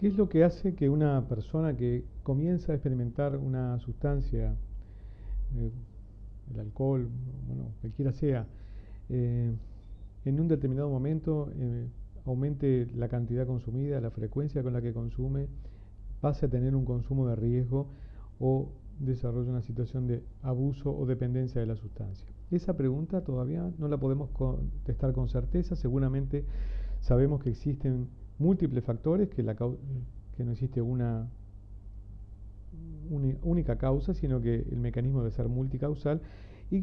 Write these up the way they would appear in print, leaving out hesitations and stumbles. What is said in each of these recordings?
¿Qué es lo que hace que una persona que comienza a experimentar una sustancia, eh, el alcohol, bueno, cualquiera sea, eh, en un determinado momento aumente la cantidad consumida, la frecuencia con la que consume, pase a tener un consumo de riesgo o desarrolle una situación de abuso o dependencia de la sustancia? Esa pregunta todavía no la podemos contestar con certeza. Seguramente sabemos que existen múltiples factores, que no existe una única causa, sino que el mecanismo debe ser multicausal y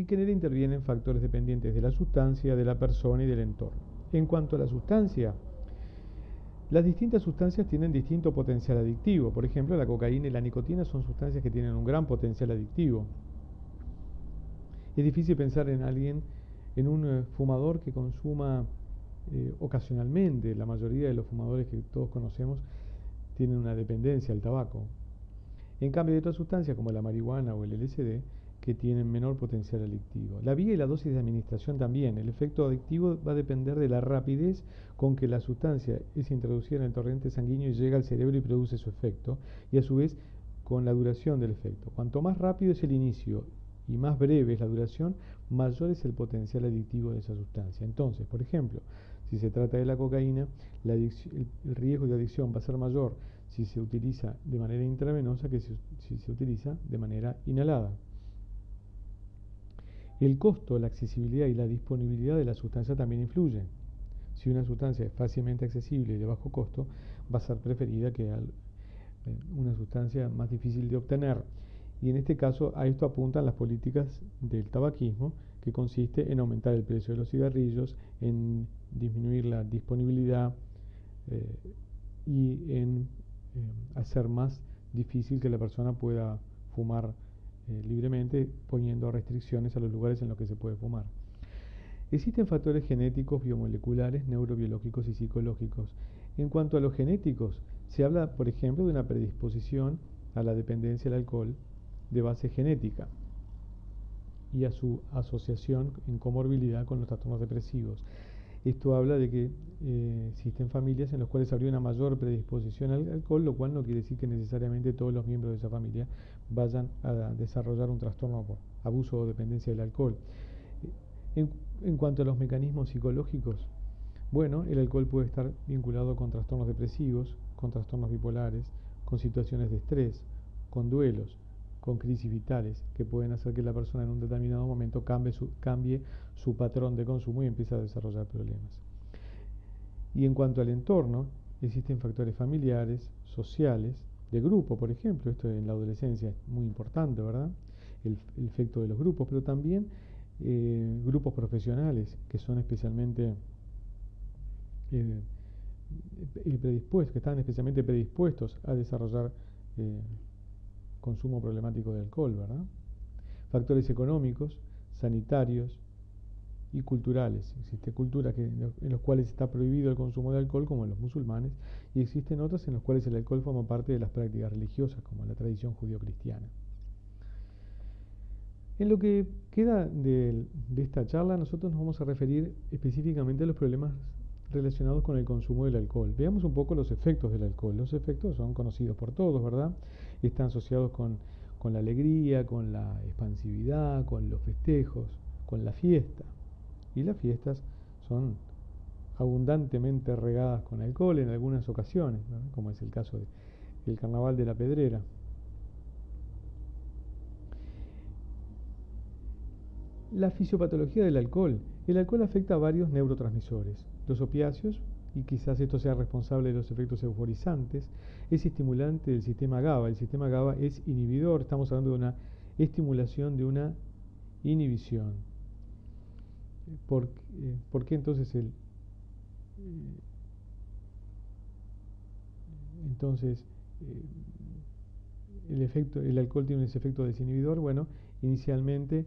que en él intervienen factores dependientes de la sustancia, de la persona y del entorno. En cuanto a la sustancia, las distintas sustancias tienen distinto potencial adictivo. Por ejemplo, la cocaína y la nicotina son sustancias que tienen un gran potencial adictivo. Es difícil pensar en alguien, en un fumador que consuma ocasionalmente. La mayoría de los fumadores que todos conocemos tienen una dependencia al tabaco. En cambio, hay otras sustancias como la marihuana o el LSD que tienen menor potencial adictivo. La vía y la dosis de administración también. El efecto adictivo va a depender de la rapidez con que la sustancia es introducida en el torrente sanguíneo y llega al cerebro y produce su efecto, y a su vez con la duración del efecto. Cuanto más rápido es el inicio y más breve es la duración, mayor es el potencial adictivo de esa sustancia. Entonces, por ejemplo, si se trata de la cocaína, el riesgo de adicción va a ser mayor si se utiliza de manera intravenosa que si se utiliza de manera inhalada. El costo, la accesibilidad y la disponibilidad de la sustancia también influyen. Si una sustancia es fácilmente accesible y de bajo costo, va a ser preferida que una sustancia más difícil de obtener. Y en este caso a esto apuntan las políticas del tabaquismo, que consiste en aumentar el precio de los cigarrillos, en disminuir la disponibilidad eh, y en hacer más difícil que la persona pueda fumar libremente, poniendo restricciones a los lugares en los que se puede fumar. Existen factores genéticos, biomoleculares, neurobiológicos y psicológicos. En cuanto a los genéticos, se habla, por ejemplo, de una predisposición a la dependencia al alcohol de base genética y a su asociación en comorbilidad con los trastornos depresivos. Esto habla de que existen familias en las cuales habría una mayor predisposición al alcohol, lo cual no quiere decir que necesariamente todos los miembros de esa familia vayan a desarrollar un trastorno por abuso o dependencia del alcohol. En, en cuanto a los mecanismos psicológicos, bueno, el alcohol puede estar vinculado con trastornos depresivos, con trastornos bipolares, con situaciones de estrés, con duelos, con crisis vitales, que pueden hacer que la persona en un determinado momento cambie su patrón de consumo y empiece a desarrollar problemas. Y en cuanto al entorno, existen factores familiares, sociales, de grupo, por ejemplo. Esto en la adolescencia es muy importante, ¿verdad? El efecto de los grupos, pero también grupos profesionales que son especialmente eh, que están especialmente predispuestos a desarrollar eh, consumo problemático de alcohol, ¿verdad? Factores económicos, sanitarios y culturales. Existen culturas en las cuales está prohibido el consumo de alcohol, como los musulmanes, y existen otras en las cuales el alcohol forma parte de las prácticas religiosas, como la tradición judío-cristiana. En lo que queda de esta charla, nosotros nos vamos a referir específicamente a los problemas relacionados con el consumo del alcohol. Veamos un poco los efectos del alcohol. Los efectos son conocidos por todos, ¿verdad? Están asociados con la alegría, con la expansividad, con los festejos, con la fiesta. Y las fiestas son abundantemente regadas con alcohol en algunas ocasiones, ¿no? Como es el caso del Carnaval de la Pedrera. La fisiopatología del alcohol. El alcohol afecta a varios neurotransmisores. Los opiáceos, y quizás esto sea responsable de los efectos euforizantes, es estimulante del sistema GABA. El sistema GABA es inhibidor, estamos hablando de una estimulación de una inhibición. ¿Por qué entonces entonces el alcohol tiene ese efecto desinhibidor? Bueno, inicialmente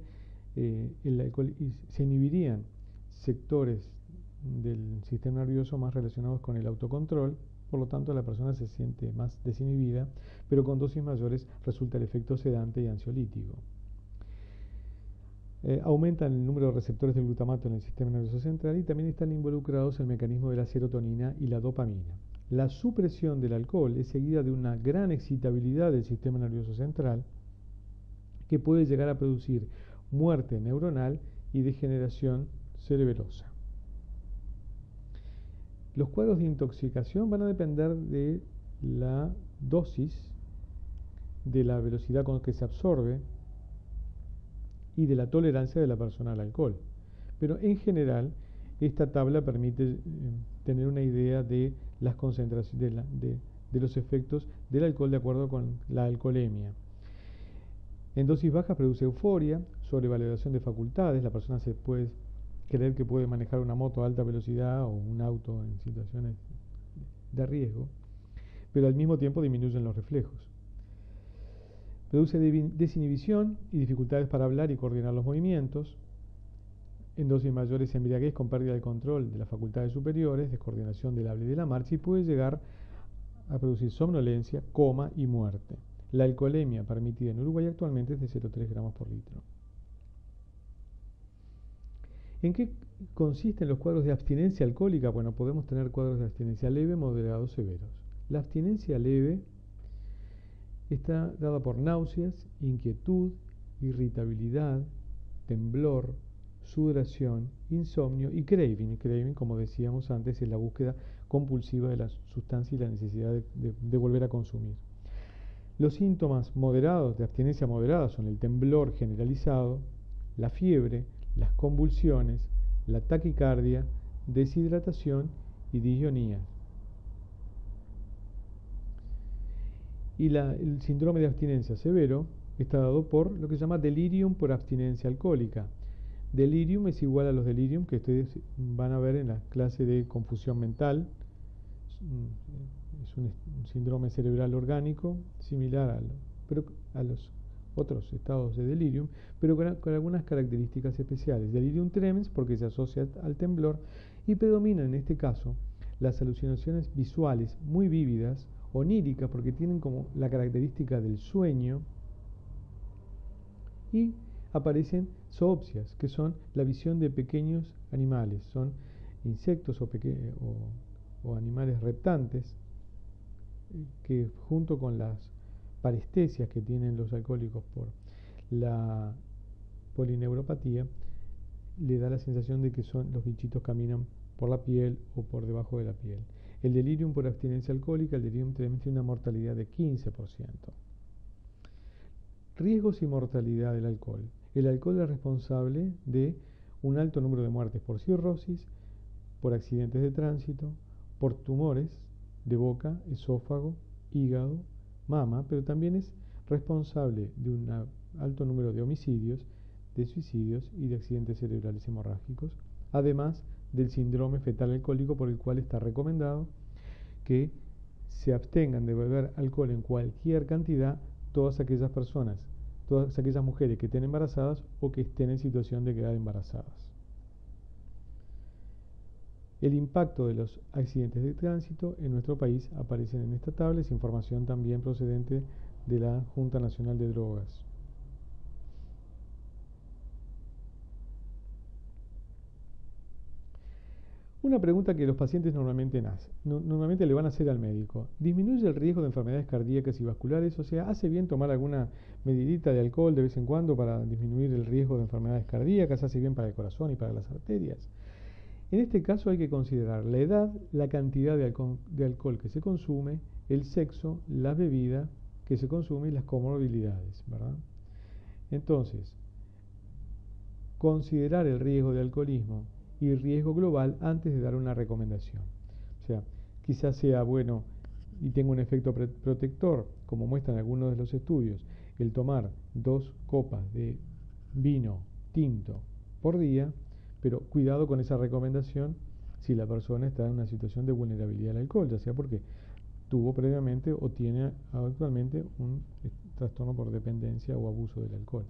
el alcohol se inhibirían sectores del sistema nervioso más relacionados con el autocontrol, por lo tanto la persona se siente más desinhibida, pero con dosis mayores resulta el efecto sedante y ansiolítico. Aumentan el número de receptores del glutamato en el sistema nervioso central y también están involucrados el mecanismo de la serotonina y la dopamina. La supresión del alcohol es seguida de una gran excitabilidad del sistema nervioso central que puede llegar a producir muerte neuronal y degeneración cerebelosa. Los cuadros de intoxicación van a depender de la dosis, de la velocidad con que se absorbe y de la tolerancia de la persona al alcohol. Pero en general, esta tabla permite tener una idea de las concentraciones, de los efectos del alcohol de acuerdo con la alcoholemia. En dosis bajas produce euforia, sobrevaloración de facultades, la persona se puede creer que puede manejar una moto a alta velocidad o un auto en situaciones de riesgo, pero al mismo tiempo disminuyen los reflejos. Produce desinhibición y dificultades para hablar y coordinar los movimientos. En dosis mayores, embriaguez con pérdida de control de las facultades superiores, descoordinación del habla y de la marcha, y puede llegar a producir somnolencia, coma y muerte. La alcoholemia permitida en Uruguay actualmente es de 0,3 gramos por litro. ¿En qué consisten los cuadros de abstinencia alcohólica? Bueno, podemos tener cuadros de abstinencia leve, moderado, severos. La abstinencia leve está dada por náuseas, inquietud, irritabilidad, temblor, sudoración, insomnio y craving. Craving, como decíamos antes, es la búsqueda compulsiva de la sustancia y la necesidad de volver a consumir. Los síntomas moderados de abstinencia moderada son el temblor generalizado, la fiebre, las convulsiones, la taquicardia, deshidratación y disionía. Y el síndrome de abstinencia severo está dado por lo que se llama delirium por abstinencia alcohólica. Delirium es igual a los delirium que ustedes van a ver en la clase de confusión mental. Es un síndrome cerebral orgánico similar a los otros estados de delirium, pero con algunas características especiales. Delirium tremens porque se asocia al temblor y predominan en este caso las alucinaciones visuales muy vívidas, oníricas porque tienen como la característica del sueño, y aparecen zoopsias, que son la visión de pequeños animales, son insectos o animales reptantes que junto con las parestesias que tienen los alcohólicos por la polineuropatía le da la sensación de que los bichitos caminan por la piel o por debajo de la piel. El delirium por abstinencia alcohólica, el delirium tremens, tiene una mortalidad de 15%. Riesgos y mortalidad del alcohol. El alcohol es responsable de un alto número de muertes por cirrosis, por accidentes de tránsito, por tumores de boca, esófago, hígado, mama, pero también es responsable de un alto número de homicidios, de suicidios y de accidentes cerebrales hemorrágicos, además del síndrome fetal alcohólico, por el cual está recomendado que se abstengan de beber alcohol en cualquier cantidad todas aquellas personas, todas aquellas mujeres que estén embarazadas o que estén en situación de quedar embarazadas. El impacto de los accidentes de tránsito en nuestro país aparecen en esta tabla, es información también procedente de la Junta Nacional de Drogas. Una pregunta que los pacientes normalmente le van a hacer al médico: ¿disminuye el riesgo de enfermedades cardíacas y vasculares? O sea, ¿hace bien tomar alguna medidita de alcohol de vez en cuando para disminuir el riesgo de enfermedades cardíacas? ¿Hace bien para el corazón y para las arterias? En este caso hay que considerar la edad, la cantidad de alcohol que se consume, el sexo, la bebida que se consume y las comorbilidades, ¿verdad? Entonces, considerar el riesgo de alcoholismo y riesgo global antes de dar una recomendación. O sea, quizás sea bueno y tenga un efecto protector, como muestran algunos de los estudios, el tomar 2 copas de vino tinto por día, pero cuidado con esa recomendación si la persona está en una situación de vulnerabilidad al alcohol, ya sea porque tuvo previamente o tiene actualmente un trastorno por dependencia o abuso del alcohol.